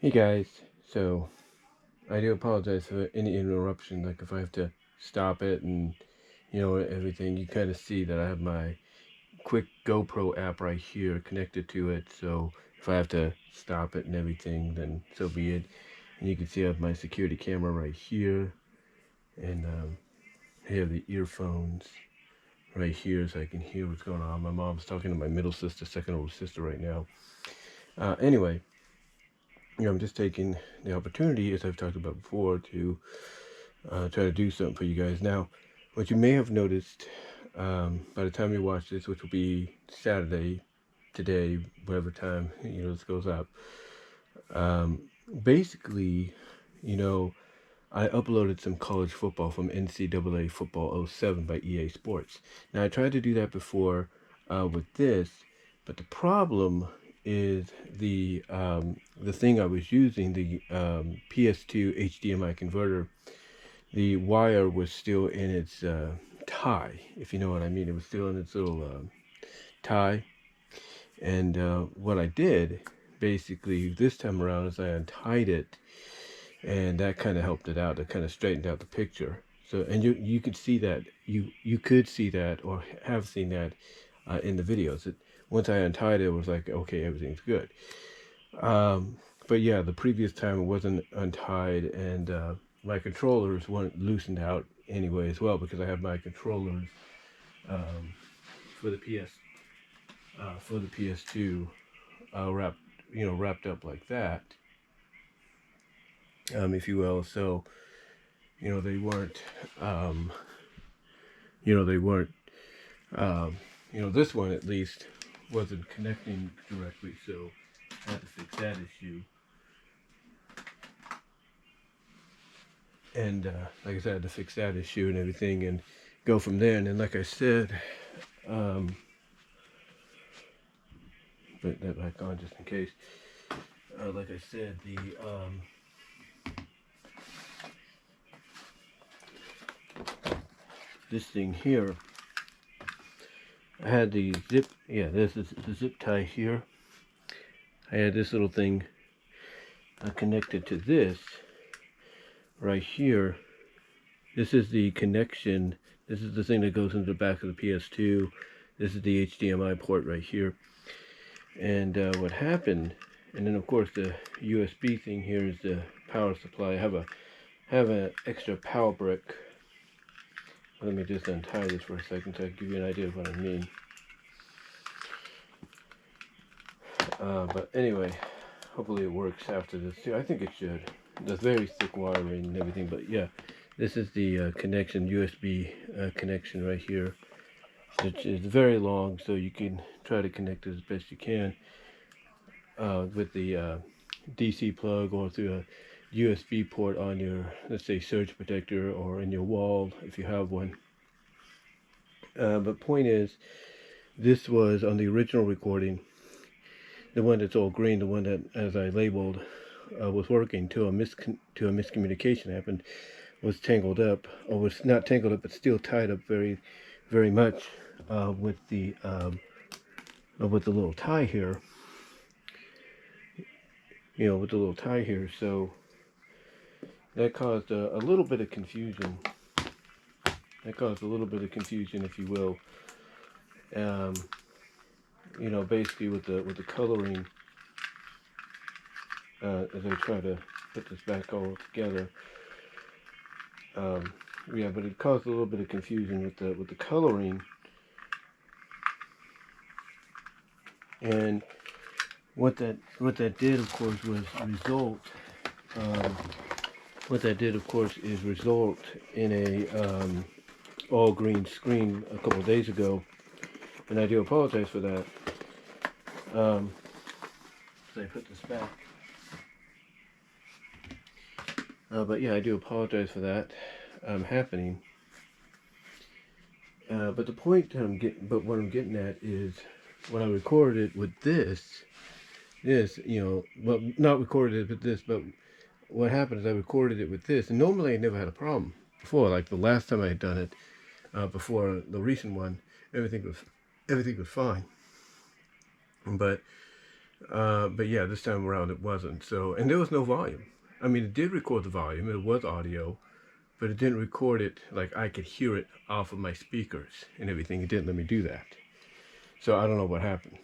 Hey guys, so I do apologize for any interruption, like if I have to stop it and everything. You kind of see that I have my quick GoPro app right here connected to it, so if I have to stop it and everything, then so be it. And you can see I have my security camera right here, and I have the earphones right here so I can hear what's going on. My mom's talking to my middle sister, second older sister right now. Anyway, I'm just taking the opportunity, as I've talked about before, to try to do something for you guys. Now, what you may have noticed by the time you watch this, which will be Saturday, today, whatever time this goes up, basically, you know, I uploaded some college football from NCAA Football '07 by EA Sports. Now, I tried to do that before with this, but the problem is the thing I was using, the PS2 HDMI converter. The wire was still in its tie, if you know what I mean. It was still in its little tie. And what I did, basically, this time around is I untied it, and that kind of helped it out. It kind of straightened out the picture. So, and you could see that, you could see that, or have seen that in the videos. Once I untied it, it was like, okay, everything's good. But yeah, the previous time it wasn't untied, and my controllers weren't loosened out anyway as well, because I have my controllers um, for the PS2 wrapped up like that, if you will. So they weren't they weren't this one at least wasn't connecting directly, so I had to fix that issue. And like I said, I had to fix that issue and everything and go from there. And then, like I said, put that back on just in case. Like I said, this thing here, I had the zip. Yeah, this is the zip tie here. I had this little thing connected to this right here. This is the connection. This is the thing that goes into the back of the PS2. This is the HDMI port right here. And what happened, and then of course the USB thing here is the power supply. I have an extra power brick. Let me just untie this for a second so I can give you an idea of what I mean. But anyway, hopefully it works after this too. I think it should. There's very thick wiring and everything, but yeah, this is the connection, USB connection right here. It's very long, so you can try to connect it as best you can with the DC plug or through a USB port on your, let's say, surge protector, or in your wall if you have one. But point is, this was on the original recording, the one that's all green, the one that, as I labeled, was working, till a miscommunication happened, was tangled up, or was not tangled up, but still tied up very, very much with the little tie here. With the little tie here. So that caused a little bit of confusion. If you will. Basically with the coloring. As I try to put this back all together. Yeah, but it caused a little bit of confusion with the coloring. And what that did, of course, was result. What that did, of course, is result in a all green screen a couple of days ago, and I do apologize for that. So I put this back. But yeah, I do apologize for that happening. But the point what I'm getting at is, when I recorded it with this, well, not recorded it with this, but what happened is I recorded it with this, and normally I never had a problem before. Like the last time I had done it, before the recent one, everything was fine. But But yeah, this time around it wasn't. So, and there was no volume. I mean, it did record the volume. It was audio, but it didn't record it like I could hear it off of my speakers and everything. It didn't let me do that. So I don't know what happened.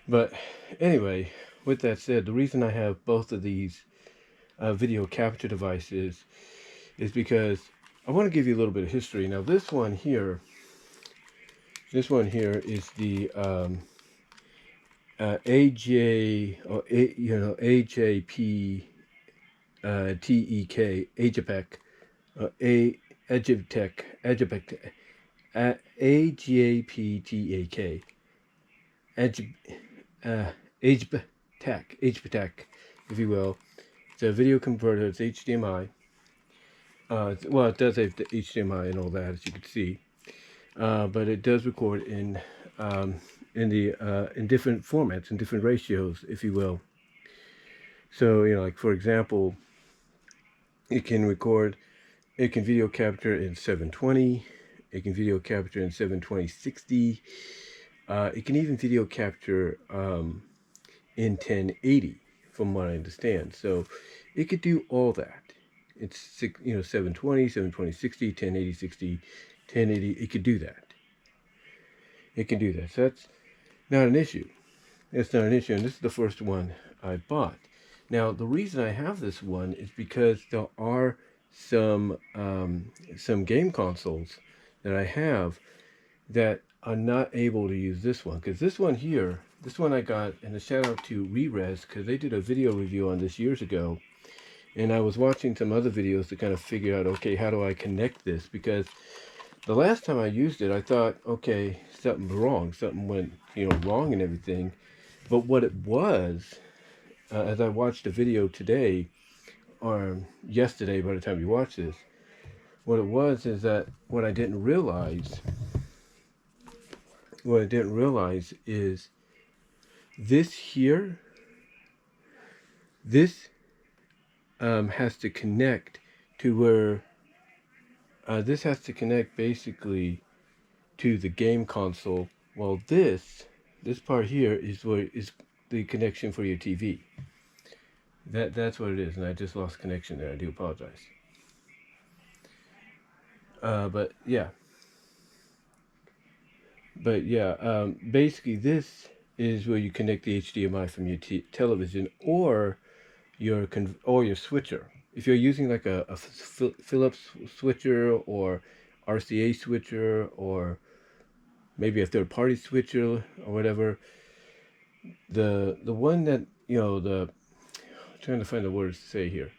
But anyway, with that said, the reason I have both of these video capture devices is because I want to give you a little bit of history. Now, this one here is the AJ or AJP TEK AGPtEK AGPtEK AGPtEK AGPtEK, if you will. It's a video converter. It's HDMI. Well, it does have the HDMI and all that, as you can see, but it does record in different formats, in different ratios, if you will. So, like for example, it can video capture in 720. It can video capture in 720/60. It can even video capture in 1080, from what I understand. So it could do all that. It's 720, 720/60, 1080/60, 1080. It could do that. It can do that. So that's not an issue. It's not an issue. And this is the first one I bought. Now, the reason I have this one is because there are some game consoles that I have that are not able to use this one. Because this one here, this one I got, and a shout out to Re-Res, because they did a video review on this years ago. And I was watching some other videos to kind of figure out, okay, how do I connect this? Because the last time I used it, I thought, okay, something's wrong. Something went, wrong and everything. But what it was, as I watched the video today, or yesterday by the time you watch this, what it was is that what I didn't realize is this here, this has to connect to where, this has to connect basically to the game console, while this part here is the connection for your TV. That's what it is, and I just lost connection there. I do apologize. But yeah, basically this is where you connect the HDMI from your television or your switcher. If you're using like a Philips switcher or RCA switcher or maybe a third-party switcher or whatever, the one that I'm trying to find the words to say here.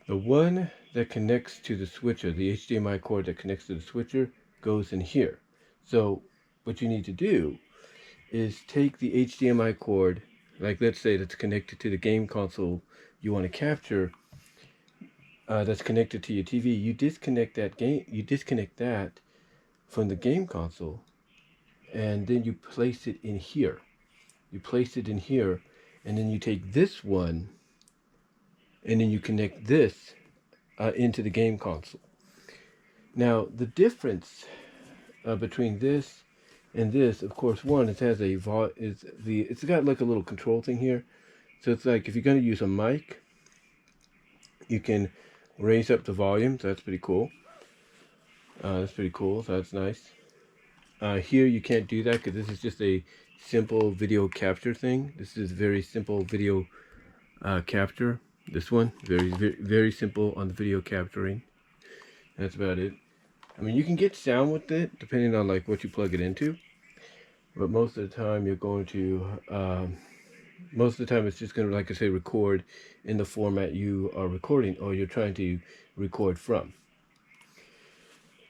The one that connects to the switcher, the HDMI cord that connects to the switcher, goes in here. So what you need to do is take the HDMI cord, like let's say that's connected to the game console you want to capture, that's connected to your TV. You disconnect that from the game console, and then you place it in here. And then you take this one, and then you connect this into the game console. Now, the difference between this and this, of course, one, it has it's got like a little control thing here. So it's like if you're going to use a mic, you can raise up the volume. So that's pretty cool. So that's nice. Here you can't do that because this is just a simple video capture thing. This is very simple video capture. This one, very, very, very simple on the video capturing. That's about it. I mean, you can get sound with it depending on like what you plug it into, but most of the time you're going to, most of the time it's just going to, like I say, record in the format you are recording or you're trying to record from.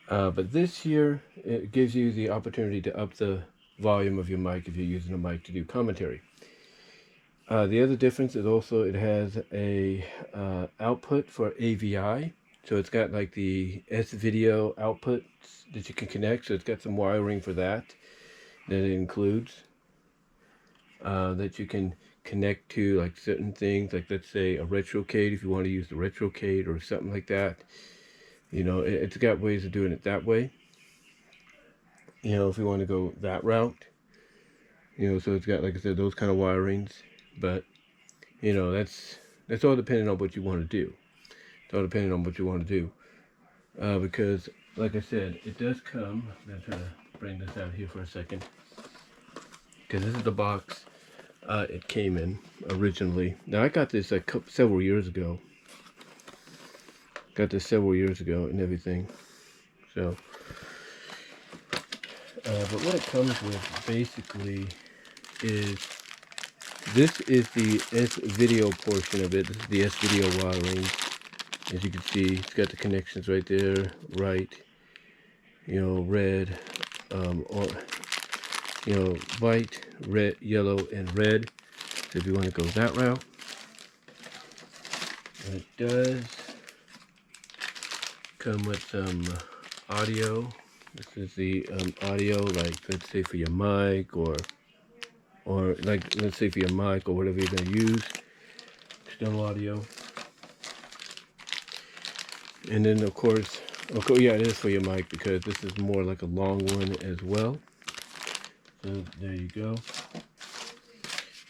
But this here, it gives you the opportunity to up the volume of your mic if you're using a mic to do commentary. The other difference is also it has a output for AVI. So it's got like the S-video outputs that you can connect. So it's got some wiring for that it includes. That you can connect to like certain things, like let's say a retrocade if you want to use the retrocade or something like that. It's got ways of doing it that way. If you want to go that route. You know, so it's got, like I said, those kind of wirings. But you know, that's all depending on what you want to do. It's all depending on what you want to do. Because, like I said, it does come. I'm gonna try to bring this out here for a second, because this is the box it came in originally. Now I got this like several years ago. Got this several years ago and everything. So, but what it comes with basically is, this is the S video portion of it. This is the S video wiring. As you can see, it's got the connections right there, right, you know, red, or, you know, white, red, yellow, and red. So if you want to go that route. And it does come with some audio. This is the audio, like, let's say for your mic, or like, let's say for your mic or whatever you're going to use. External audio. And then, of course, yeah, it is for your mic, because this is more like a long one as well. So there you go.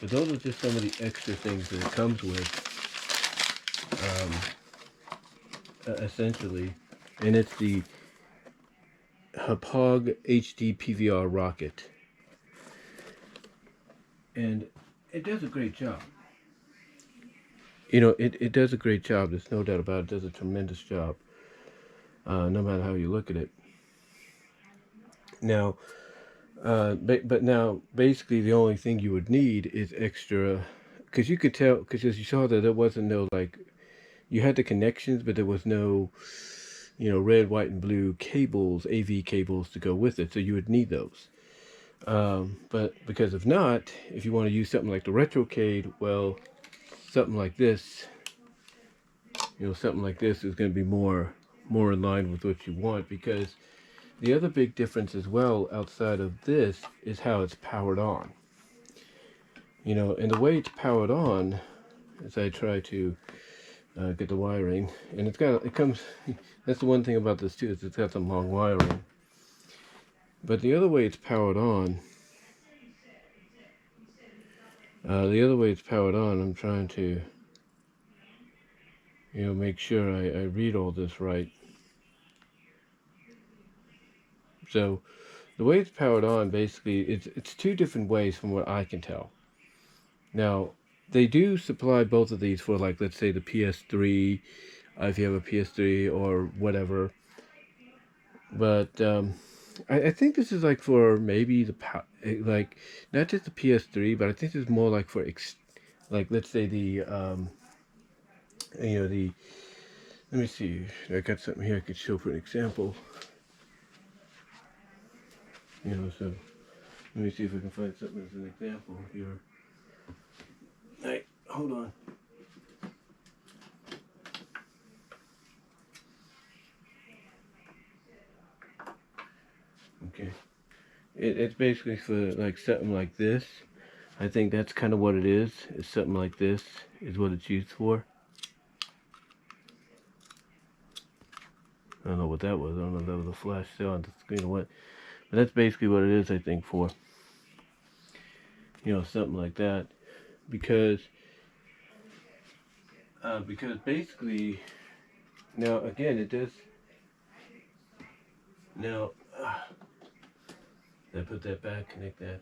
But those are just some of the extra things that it comes with, essentially. And it's the AGPtEK HD PVR rocket. And it does a great job. You know, it does a great job. There's no doubt about it. It does a tremendous job, no matter how you look at it. Now, but now, basically, the only thing you would need is extra, because you could tell, because as you saw that there wasn't no, like, you had the connections, but there was no, you know, red, white, and blue cables, AV cables to go with it. So you would need those. But because if not, if you want to use something like the Retrocade, well, something like this, you know, something like this is going to be more in line with what you want. Because the other big difference as well, outside of this, is how it's powered on. You know, and the way it's powered on, as I try to get the wiring, and it comes, that's the one thing about this too, is it's got some long wiring. But the other way it's powered on, I'm trying to, you know, make sure I read all this right. So the way it's powered on, basically, it's two different ways from what I can tell. Now, they do supply both of these for, like, let's say the PS3, if you have a PS3 or whatever. But I think this is like for maybe like, not just the PS3, but I think this is more like for like, let's say the you know, the, let me see, I got something here I could show for an example. You know, so let me see if I can find something as an example here. Hey, hold on. Okay. It's basically for, like, something like this. I think that's kind of what it is. It's something like this is what it's used for. I don't know what that was. I don't know if that was a flash still on the screen or what. But that's basically what it is, I think, for. You know, something like that. Because basically, now, again, it does. Now, I put that back, connect that.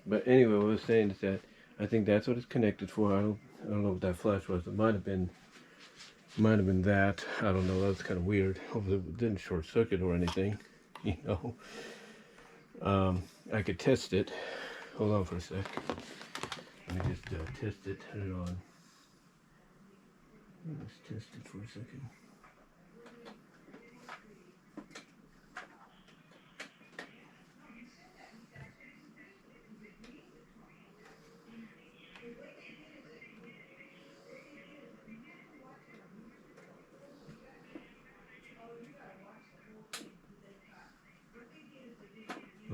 But anyway, what I was saying is that I think that's what it's connected for. I don't know what that flash was. It might have been that. I don't know. That was kind of weird. Hopefully it didn't short circuit or anything. You know. I could test it. Hold on for a sec. Let me just test it. Turn it on. Let's test it for a second.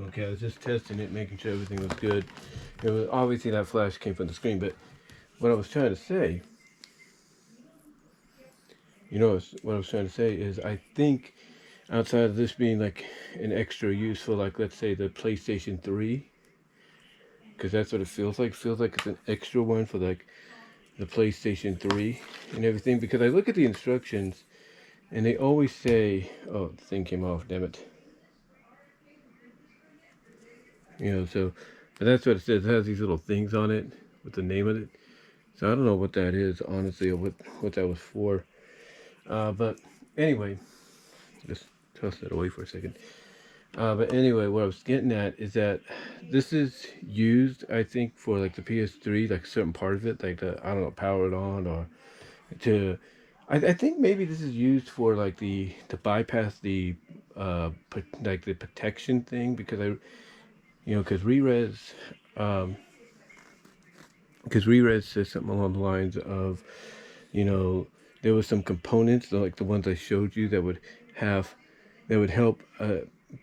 Okay, I was just testing it, making sure everything was good. It was, obviously that flash came from the screen, but what I was trying to say, you know, what I was trying to say is, I think outside of this being like an extra use for, like, let's say the PlayStation 3, because that's what it feels like. It feels like it's an extra one for like the PlayStation 3 and everything. Because I look at the instructions and they always say, oh, the thing came off, damn it. So, but that's what it says. It has these little things on it with the name of it. So I don't know what that is, honestly, or what that was for. But anyway, just toss that away for a second. But anyway, what I was getting at is that this is used, I think, for like the PS3, like a certain part of it, like I don't know, power it on, or to. I think maybe this is used for like to bypass the like the protection thing, because because um, Re-Res says something along the lines of, you know, there was some components like the ones I showed you that would help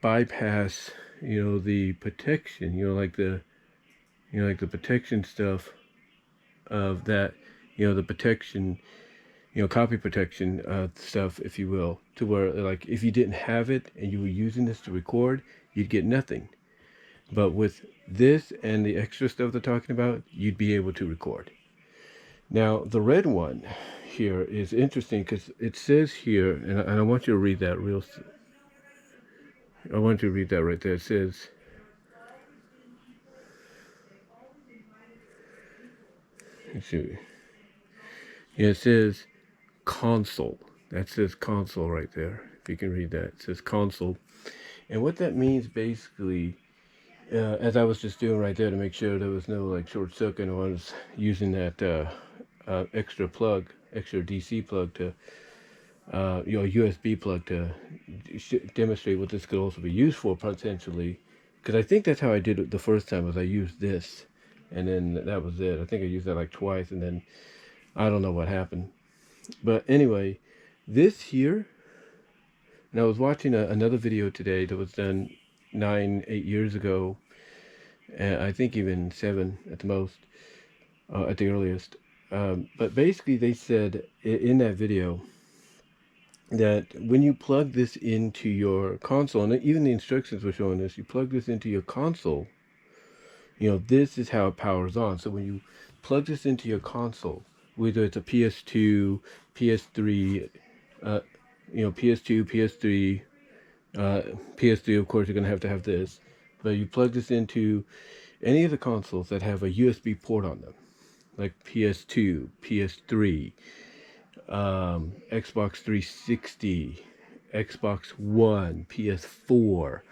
bypass, the protection, like the protection stuff of that, the protection, copy protection stuff, if you will, to where, like, if you didn't have it and you were using this to record, you'd get nothing. But with this and the extra stuff they're talking about, you'd be able to record. Now, the red one here is interesting because it says here, and I want you to read that I want you to read that right there. It says, let's see. Yeah, it says console. That says console right there. If you can read that, it says console. And what that means basically, as I was just doing right there to make sure there was no like short circuit, and I was using that extra DC plug to, USB plug to demonstrate what this could also be used for potentially. Because I think that's how I did it the first time, was I used this, and then that was it. I think I used that like twice, and then I don't know what happened. But anyway, this here, and I was watching another video today that was done 8 years ago, and I think even 7 at the most, at the earliest. But basically, they said in that video that when you plug this into your console, and even the instructions were showing this, you plug this into your console, this is how it powers on. So when you plug this into your console, whether it's a PS2, PS3, PS2, PS3, PS3, of course, you're going to have this. But you plug this into any of the consoles that have a USB port on them, like PS2, PS3, Xbox 360, Xbox One, PS4,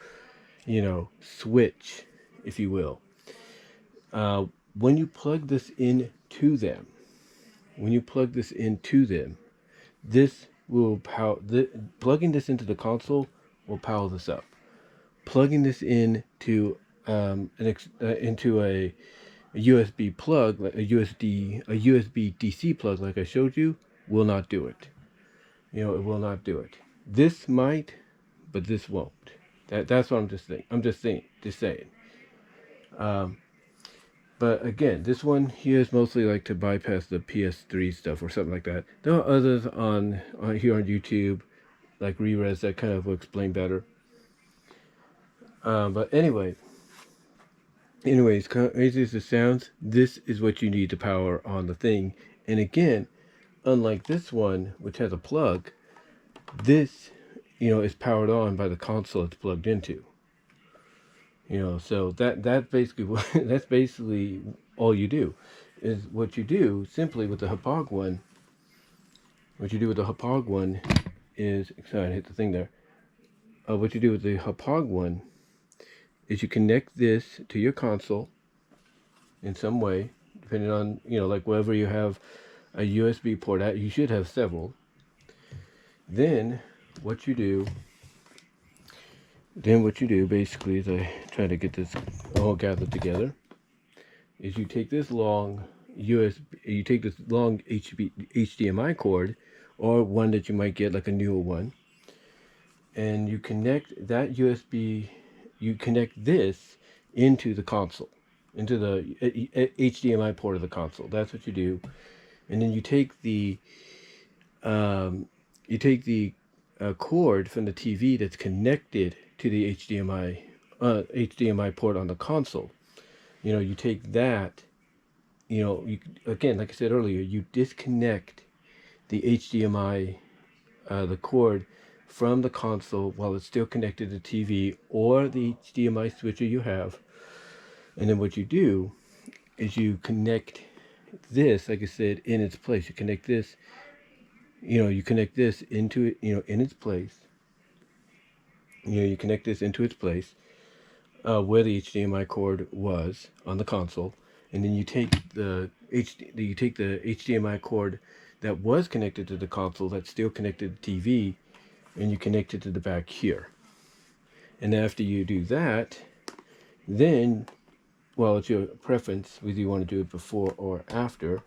Switch, if you will. When you plug this into them, this will power. Plugging this into the console will power this up. Plugging this into into a USB plug, like a USB DC plug, like I showed you, will not do it. It will not do it. This might, but this won't. That's what I'm just saying. Just saying. But again, this one here is mostly like to bypass the PS3 stuff or something like that. There are others on here on YouTube, like Re-Res, that kind of will explain better. But anyways, crazy as it sounds, this is what you need to power on the thing. And again, unlike this one, which has a plug, this, is powered on by the console it's plugged into. So that's basically that's basically all you do. Is what you do simply with the HPOG one. What you do with the HPOG one is, sorry, I hit the thing there. What you do with the HPOG one is you connect this to your console in some way, depending on, like wherever you have a USB port at. You should have several. Then what you do basically, is I try to get this all gathered together, is you take this long HDMI cord, or one that you might get, like a newer one, and you connect that USB, you connect this into the console, into the HDMI port of the console. That's what you do. And then you take the cord from the TV that's connected to the HDMI port on the console. You take that, again, like I said earlier, you disconnect the HDMI, the cord from the console while it's still connected to TV or the HDMI switcher you have. And then what you do is you connect this, like I said, in its place. You connect this, you connect this into it, in its place. You connect this into its place where the HDMI cord was on the console, and then you take the HDMI cord that was connected to the console that's still connected to TV, and you connect it to the back here. And after you do that, then, well, it's your preference whether you want to do it before or after.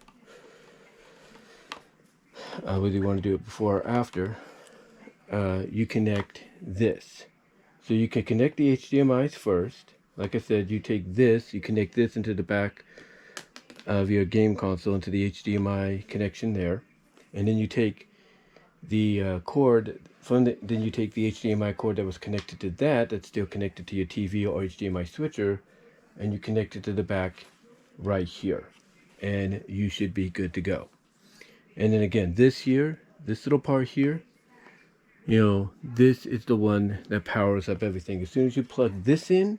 You connect this. So you can connect the HDMIs first. Like I said, you take this, you connect this into the back of your game console, into the HDMI connection there, and then you take the cord then you take the HDMI cord that was connected to that's still connected to your TV or HDMI switcher, and you connect it to the back right here, and you should be good to go. And then again, this little part here, this is the one that powers up everything. As soon as you plug this in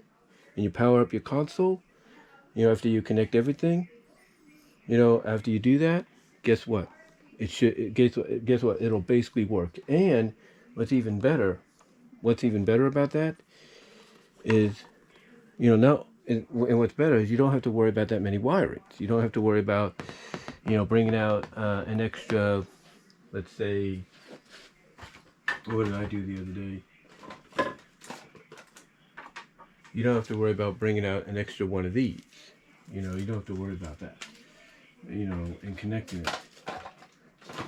and you power up your console, after you connect everything, after you do that, guess what? Guess what? It'll basically work. And what's even better about that is, now, and what's better is you don't have to worry about that many wirings. You don't have to worry about, bringing out an extra, let's say, what did I do the other day? You don't have to worry about bringing out an extra one of these. You don't have to worry about that, and connecting it.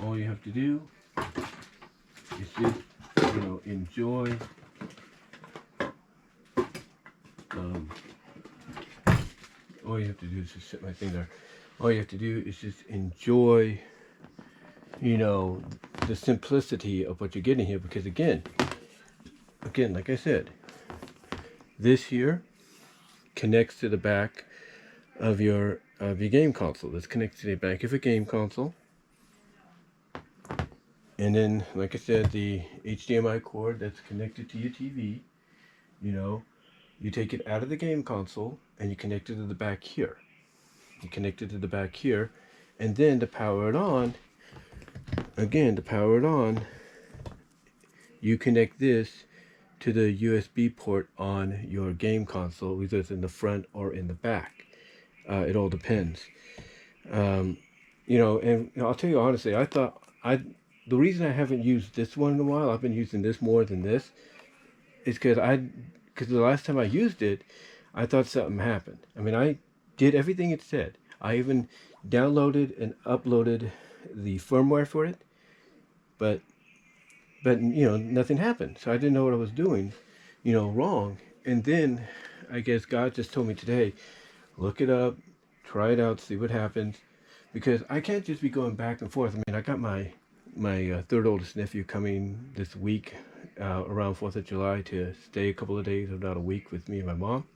All you have to do is just, enjoy all you have to do is just set my thing there. All you have to do is just enjoy, the simplicity of what you're getting here. Because again, like I said, this here connects to the back of your game console. This connects to the back of your game console. And then, like I said, the HDMI cord that's connected to your TV, you take it out of the game console and you connect it to the back here. You connect it to the back here, and then to power it on, you connect this to the USB port on your game console, whether it's in the front or in the back. It all depends. And I'll tell you honestly, the reason I haven't used this one in a while, I've been using this more than this, is because the last time I used it, I thought something happened. I mean, I did everything it said. I even downloaded and uploaded the firmware for it, but nothing happened. So I didn't know what I was doing, wrong. And then I guess God just told me today, look it up, try it out, see what happens, because I can't just be going back and forth. I mean, I got my third oldest nephew coming this week around 4th of July to stay a couple of days, if not a week, with me and my mom.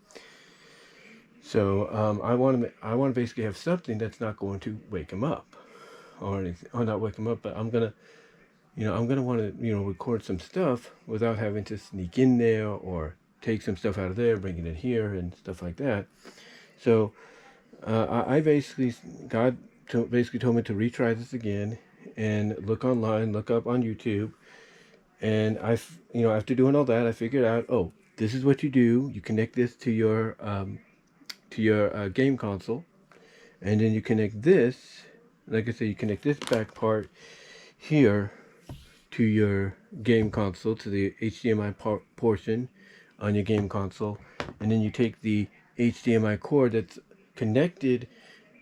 So I want to basically have something that's not going to wake him up or anything, or not wake him up, but I'm gonna want to record some stuff without having to sneak in there or take some stuff out of there, bring it in here and stuff like that. So God basically told me to retry this again and look online, look up on YouTube. And after doing all that, I figured out, this is what you do. You connect this to your game console, and then you connect this, like I said, you connect this back part here to your game console, to the HDMI portion on your game console, and then you take the HDMI cord that's connected,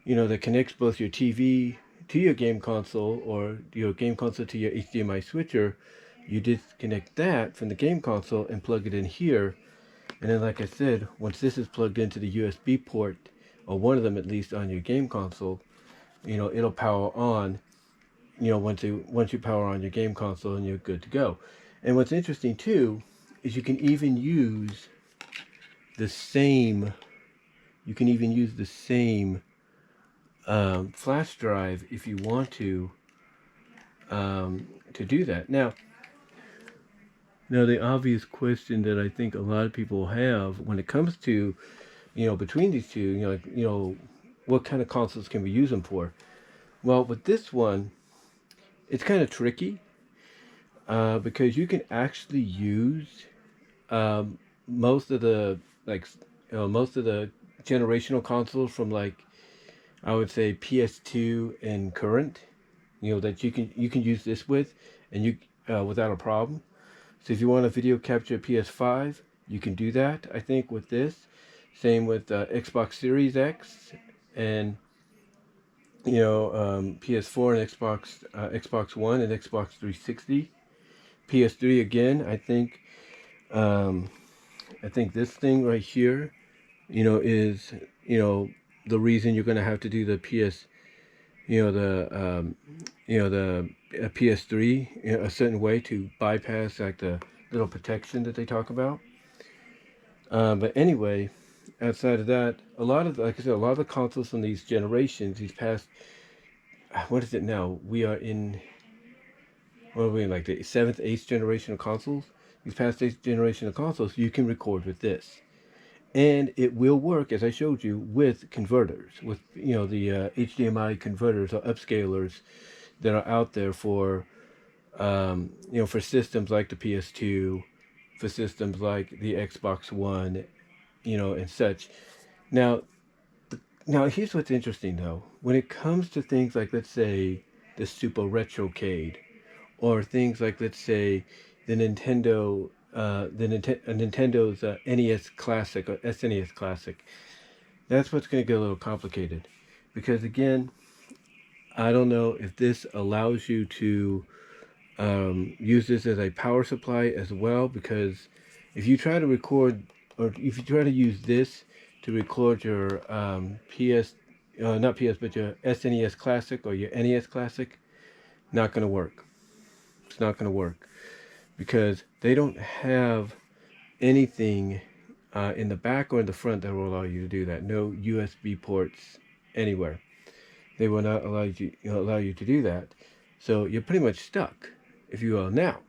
that connects both your TV to your game console or your game console to your HDMI switcher. You disconnect that from the game console and plug it in here. And then, like I said, once this is plugged into the USB port, or one of them at least, on your game console, it'll power on, once you power on your game console, and you're good to go. And what's interesting too is you can even use the same. You can even use the same flash drive if you want to do that. Now the obvious question that I think a lot of people have when it comes to between these two, what kind of consoles can we use them for? Well, with this one, it's kind of tricky because you can actually use um, most of the like most of the generational consoles from like I would say PS2 and current, that you can use this with, and you without a problem. So if you want to video capture PS5, you can do that. I think with this, same with Xbox Series X, and PS4 and Xbox One and Xbox 360. PS3 again. Um, I think this thing right here, is the reason you're going to have to do the PS3 a certain way to bypass like the little protection that they talk about. But anyway, outside of that, like I said, a lot of the consoles from these generations, these past, what is it now? We are in, what are we in, like the seventh, eighth generation of consoles? These past eighth generation of consoles, you can record with this. And it will work, as I showed you, with converters, with the HDMI converters or upscalers that are out there for for systems like the PS2, for systems like the Xbox One, and such. Now, now here's what's interesting though. When it comes to things like, let's say, the Super Retrocade, or things like, let's say, the Nintendo's NES Classic or SNES Classic, that's what's going to get a little complicated, because again, I don't know if this allows you to use this as a power supply as well, because if you try to record, or if you try to use this to record your not PS, but your SNES Classic or your NES Classic, not going to work. It's not going to work because they don't have anything in the back or in the front that will allow you to do that. No USB ports anywhere. They will not allow you to do that. So you're pretty much stuck, if you will. Now,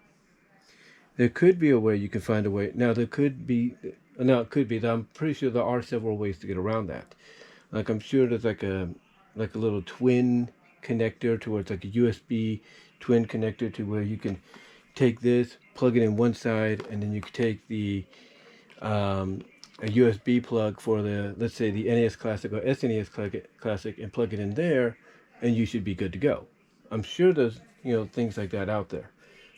there could be a way you can find a way. Now, it could be. I'm pretty sure there are several ways to get around that. Like I'm sure there's like a little twin connector towards like a USB twin connector to where you can take this, plug it in one side, and then you can take the a USB plug for the, let's say, the NES Classic or SNES Classic, and plug it in there, and you should be good to go. I'm sure there's things like that out there.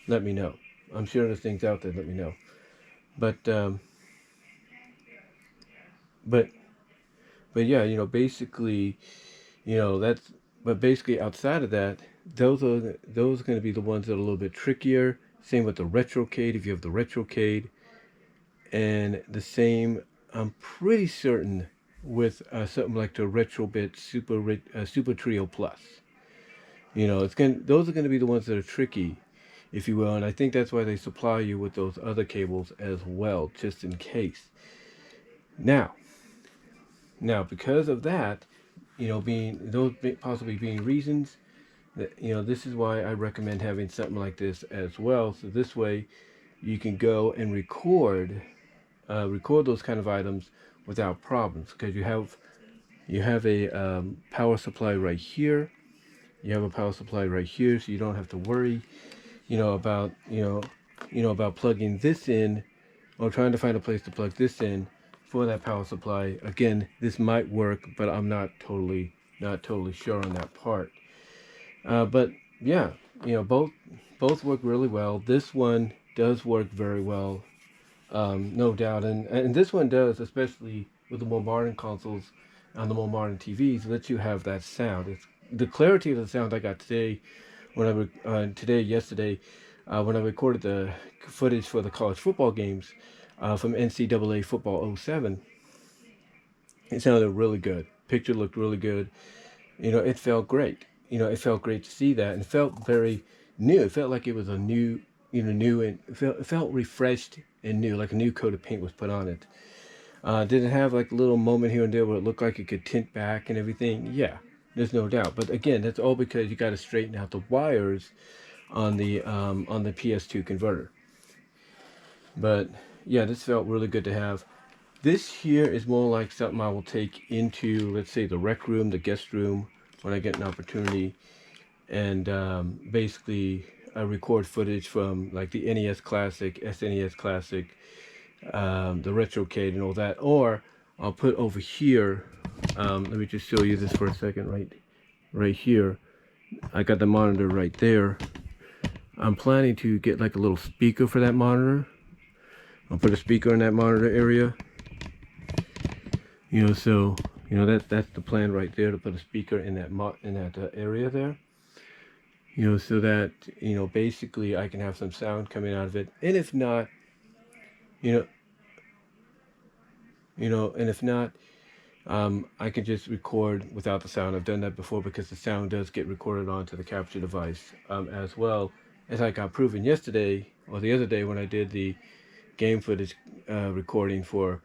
Let me know. I'm sure there's things out there. Let me know. But but but yeah, basically, that's. But basically, outside of that, those are going to be the ones that are a little bit trickier. Same with the Retrocade, if you have the Retrocade, and the same. I'm pretty certain with something like the Retrobit Super Trio Plus. Those are going to be the ones that are tricky, if you will, and I think that's why they supply you with those other cables as well, just in case. Now, because of that, possibly being reasons, that this is why I recommend having something like this as well. So this way, you can go and record those kind of items without problems, because you have a power supply right here. You have a power supply right here, so you don't have to worry, about about plugging this in or trying to find a place to plug this in for that power supply. Again, this might work, but I'm not totally sure on that part. But yeah, both work really well. This one does work very well, no doubt, and this one does, especially with the more modern consoles on the more modern TVs, lets you have that sound. It's the clarity of the sound I got today yesterday, when I recorded the footage for the college football games from NCAA Football 07. It sounded really good. Picture looked really good. It felt great. It felt great to see that, and it felt very new. It felt like it was a new new, and it felt refreshed and new, like a new coat of paint was put on it. Did it have like a little moment here and there where it looked like it could tint back and everything? Yeah, there's no doubt. But again, that's all because you got to straighten out the wires on the PS2 converter. But yeah, this felt really good to have. This here is more like something I will take into, let's say, the rec room, the guest room, when I get an opportunity, and basically record footage from like the NES Classic, SNES Classic, the Retrocade, and all that. Or I'll put over here. Let me just show you this for a second. Right here, I got the monitor right there. I'm planning to get like a little speaker for that monitor. I'll put a speaker in that monitor area. So that's the plan right there, to put a speaker in that area there. So that basically I can have some sound coming out of it, and if not, you and if not, I can just record without the sound. I've done that before because the sound does get recorded onto the capture device, as well as I got proven yesterday or the other day when I did the game footage recording for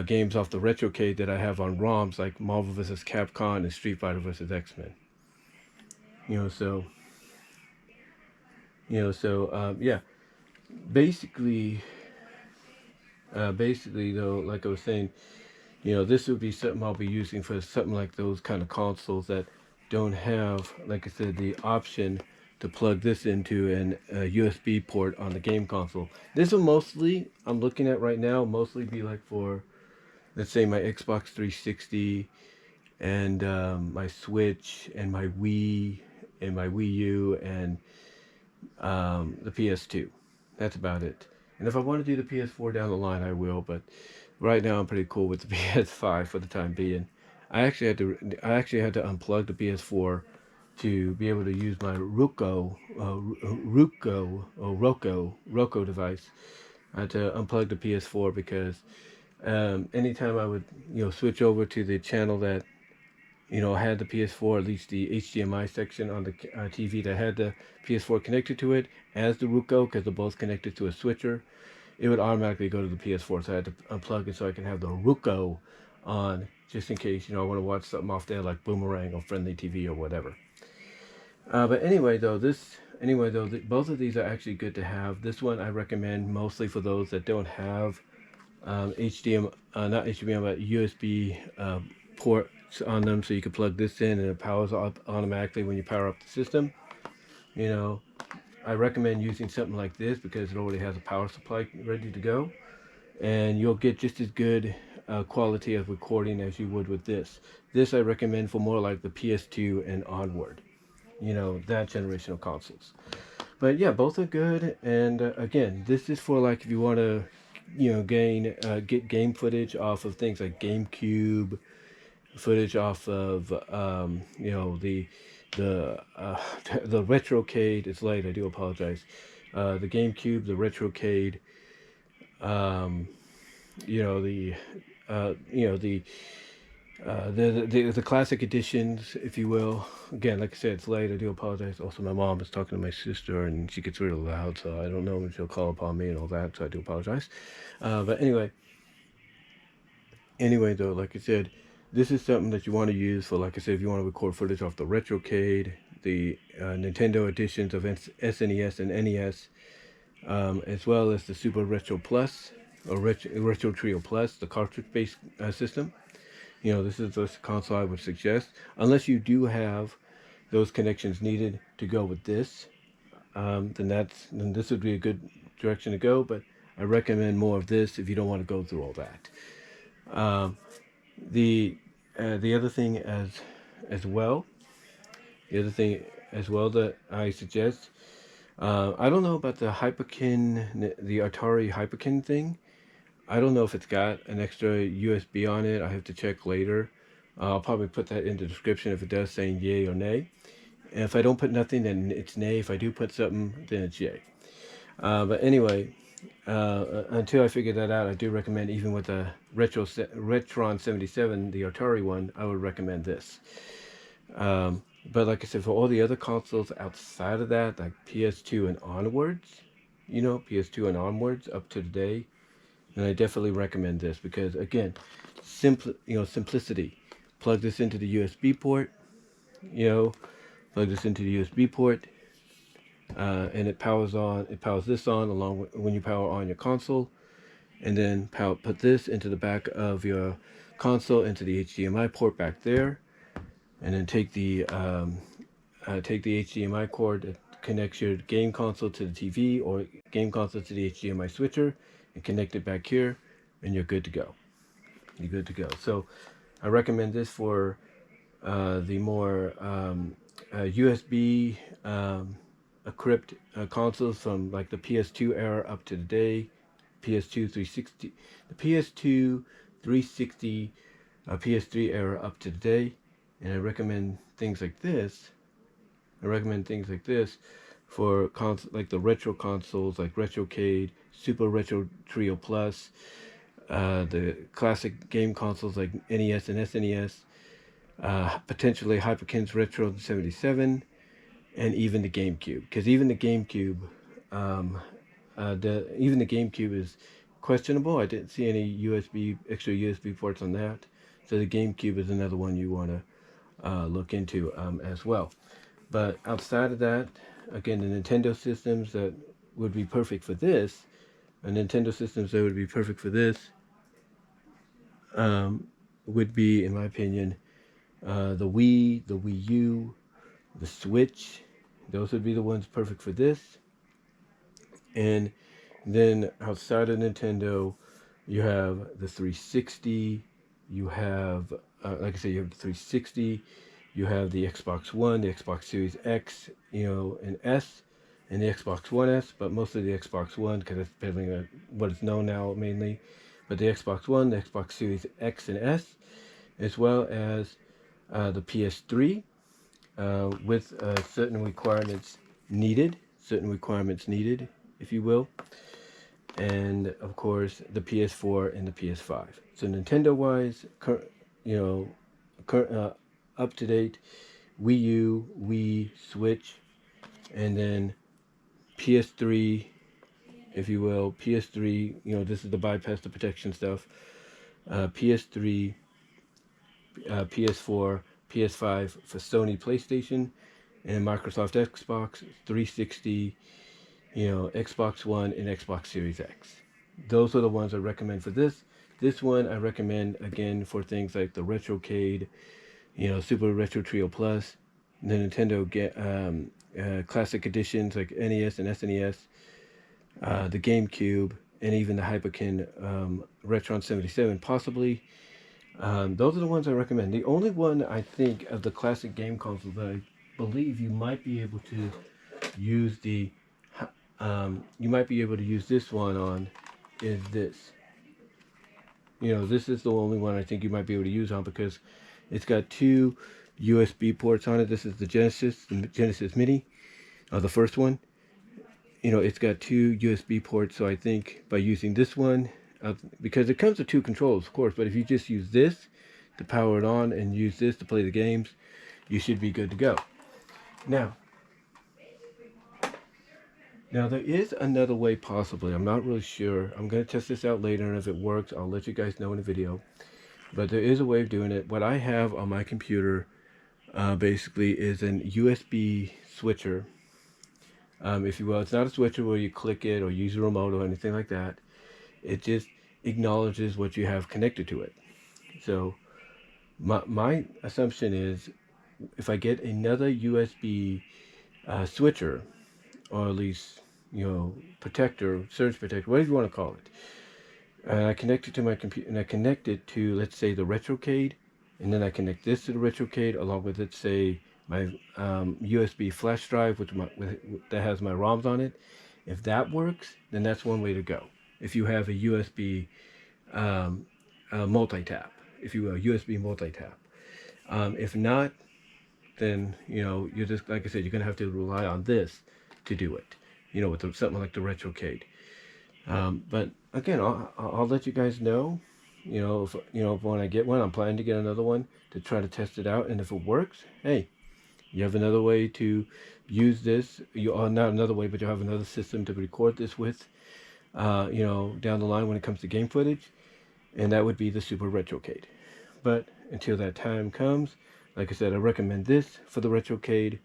games off the Retrocade that I have on ROMs, like Marvel vs. Capcom and Street Fighter vs. X-Men. So yeah, basically though, like I was saying, this would be something I'll be using for something like those kind of consoles that don't have, like I said, the option to plug this into an USB port on the game console. This will mostly, I'm looking at right now, mostly be like for, let's say, my Xbox 360 and my Switch and my Wii and my Wii U and the PS2. That's about it. And if I want to do the PS4 down the line, I will. But right now, I'm pretty cool with the PS5 for the time being. I actually had to unplug the PS4 to be able to use my Roku device. I had to unplug the PS4 because anytime I would switch over to the channel that had the PS4, at least the HDMI section on the TV that had the PS4 connected to it, as the Roku, because they're both connected to a switcher, it would automatically go to the PS4. So I had to unplug it so I can have the Roku on, just in case I want to watch something off there like Boomerang or Friendly TV or whatever. But anyway, though, both of these are actually good to have. This one I recommend mostly for those that don't have HDMI, not HDMI, but USB ports on them, so you can plug this in and it powers up automatically when you power up the system. I recommend using something like this because it already has a power supply ready to go, and you'll get just as good quality of recording as you would with this. This I recommend for more like the PS2 and onward, that generation of consoles. But yeah, both are good. And again, this is for like if you want to get game footage off of things like GameCube, footage off of the Retrocade. It's late, I do apologize. The GameCube, the Retrocade, the classic editions, if you will. Again, like I said, it's late, I do apologize. Also, my mom is talking to my sister and she gets really loud, so I don't know when she'll call upon me and all that, so I do apologize. But anyway though, like I said, this is something that you want to use for, like I said, if you want to record footage off the Retrocade, the Nintendo editions of SNES and NES, as well as the Super Retro Plus or Retro Trio Plus, the cartridge-based system. This is the console I would suggest, unless you do have those connections needed to go with this. Then this would be a good direction to go. But I recommend more of this if you don't want to go through all that. The other thing as well that I suggest, I don't know about the Atari Hyperkin thing. I don't know if it's got an extra USB on it. I have to check later. I'll probably put that in the description if it does, saying yay or nay. And if I don't put nothing, then it's nay. If I do put something, then it's yay. But anyway, until I figure that out, I do recommend, even with the Retron 77, the Atari one, I would recommend this. But like I said, for all the other consoles outside of that, like PS2 and onwards, PS2 and onwards up to today, then I definitely recommend this because again, simplicity. Plug this into the USB port, you know, plug this into the USB port, and it powers on. It powers this on along with when you power on your console, and then put this into the back of your console into the HDMI port back there, and then take the HDMI cord that connects your game console to the TV or game console to the HDMI switcher, and connect it back here, and you're good to go. You're good to go. So I recommend this for the more USB equipped consoles from like the PS2 era up to today, PS2 360, the PS2 360, PS3 era up to today, and I recommend things like this. For like the retro consoles like Retrocade, Super Retro Trio Plus, the classic game consoles like NES and SNES, potentially Hyperkin's Retro 77, and even the GameCube. Because even the GameCube is questionable. I didn't see any extra USB ports on that. So the GameCube is another one you want to look into as well. But outside of that, again, the Nintendo systems that would be perfect for this, would be, in my opinion, the Wii, the Wii U, the Switch. Those would be the ones perfect for this. And then outside of Nintendo, you have the 360. You have, like I said, you have the 360. You have the Xbox One, the Xbox Series X, and S, and the Xbox One S, but mostly the Xbox One because that's basically what it's known now mainly. But the Xbox One, the Xbox Series X and S, as well as the PS3 with certain requirements needed, if you will, and of course the PS4 and the PS5. So Nintendo-wise, up to date, Wii U, Wii, Switch, and then PS3, if you will. PS3, this is the bypass the protection stuff. PS3, PS4, PS5 for Sony PlayStation, and Microsoft Xbox 360, Xbox One, and Xbox Series X. Those are the ones I recommend for this. This one I recommend again for things like the Retrocade, Super Retro Trio Plus, the Nintendo classic editions like NES and SNES, the GameCube, and even the Hyperkin Retron 77 possibly. Those are the ones I recommend. The only one I think of the classic game consoles that I believe you might be able to use this one on is this. This is the only one I think you might be able to use on because it's got two USB ports on it. This is the Genesis Mini, the first one. It's got two USB ports, so I think by using this one, because it comes with two controls, of course, but if you just use this to power it on and use this to play the games, you should be good to go. Now there is another way possibly. I'm not really sure. I'm going to test this out later, and if it works, I'll let you guys know in a video. But there is a way of doing it. What I have on my computer basically is an USB switcher. If you will, it's not a switcher where you click it or use a remote or anything like that. It just acknowledges what you have connected to it. So my assumption is if I get another USB switcher, or at least, protector, surge protector, whatever you want to call it, and I connect it to my computer, and I connect it to, let's say, the Retrocade, and then I connect this to the Retrocade along with, let's say, my USB flash drive that has my ROMs on it. If that works, then that's one way to go. If you have a USB multi-tap, if you will, USB multi-tap. If not, then you're just, like I said, you're gonna have to rely on this to do it. With something like the Retrocade. But again, I'll let you guys know. If when I get one, I'm planning to get another one to try to test it out, and if it works, hey, You have another way to use this. You are not another way, but you have another system to record this with. Down the line when it comes to game footage, and that would be the Super Retrocade. But until that time comes, like I said, I recommend this for the Retrocade,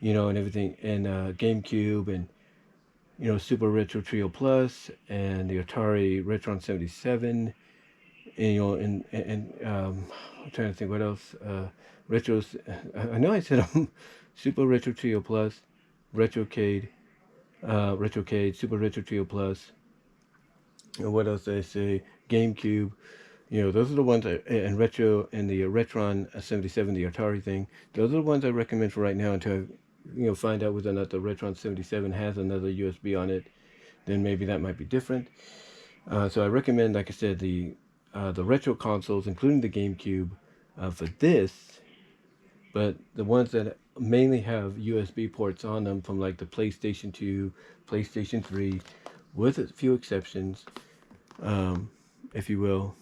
and everything, and GameCube, and Super Retro Trio Plus, and the Atari Retron 77, and I'm trying to think what else. Retros. I know I said Super Retro Trio Plus, Retrocade, Super Retro Trio Plus, and what else did I say? GameCube. Those are the ones and Retro and the Retron 77, the Atari thing. Those are the ones I recommend for right now until I, find out whether or not the Retron 77 has another USB on it. Then maybe that might be different. So I recommend, like I said, the retro consoles, including the GameCube, for this. But the ones that mainly have USB ports on them, from like the PlayStation 2, PlayStation 3, with a few exceptions, if you will.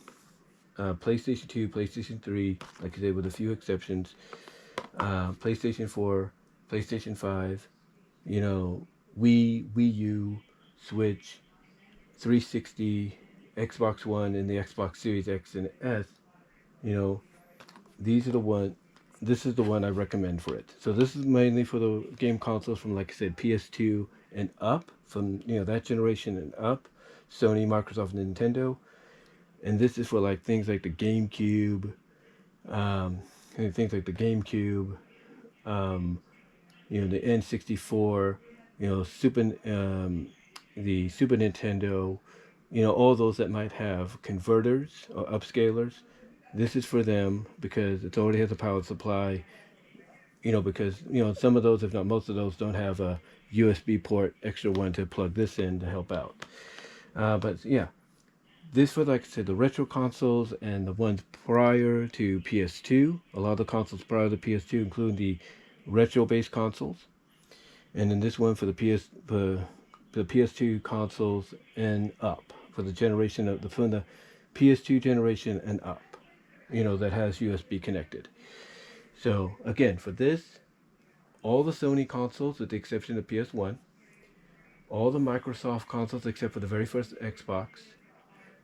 PlayStation 2, PlayStation 3, like I said, with a few exceptions. PlayStation 4, PlayStation 5, Wii U, Switch, 360, Xbox One, and the Xbox Series X and S. These are the one. This is the one I recommend for it. So this is mainly for the game consoles from, like I said, PS2 and up, from that generation and up, Sony, Microsoft, Nintendo. And this is for like things like the GameCube, and things like the GameCube, the N64, the Super Nintendo, all those that might have converters or upscalers. This is for them because it already has a power supply. Because some of those, if not most of those, don't have a USB port, extra one to plug this in to help out. But yeah. This for, like I said, the retro consoles and the ones prior to PS2. A lot of the consoles prior to PS2, including the retro-based consoles. And then this one for the PS2 consoles and up, for the generation from the PS2 generation and up, that has USB connected. So again, for this, all the Sony consoles with the exception of PS1, all the Microsoft consoles except for the very first Xbox,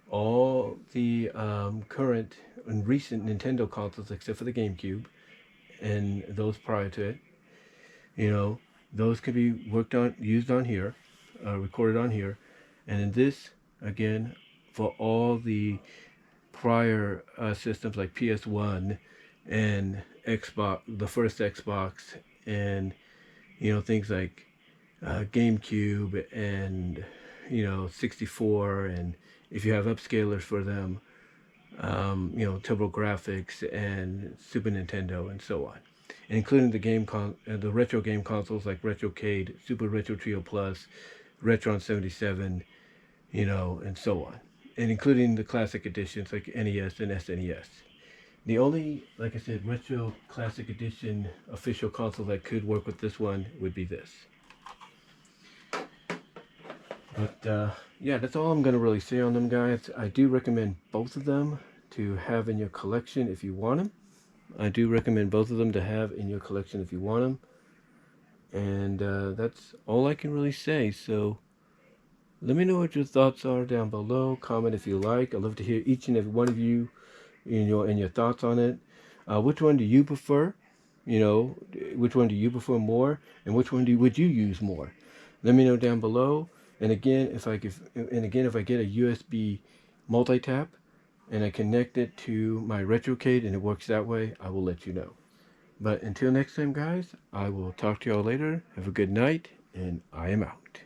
all the current and recent Nintendo consoles except for the GameCube and those prior to it, those can be used on here, recorded on here. And in this, again, for all the prior systems like PS1 and Xbox, the first Xbox, and things like GameCube and 64, and if you have upscalers for them, TurboGrafx and Super Nintendo and so on, and including the retro game consoles like Retrocade, Super Retro Trio Plus, Retron 77, and so on, and including the classic editions like NES and SNES. The only, like I said, retro classic edition official console that could work with this one would be this. But yeah, that's all I'm going to really say on them, guys. I do recommend both of them to have in your collection if you want them. I do recommend both of them to have in your collection if you want them. And that's all I can really say. So let me know what your thoughts are down below. Comment if you like. I'd love to hear each and every one of you and your thoughts on it. Which one do you prefer? Which one do you prefer more? And which one would you use more? Let me know down below. And again, if I get a USB multi-tap and I connect it to my Retrocade and it works that way, I will let you know. But until next time, guys, I will talk to y'all later. Have a good night, and I am out.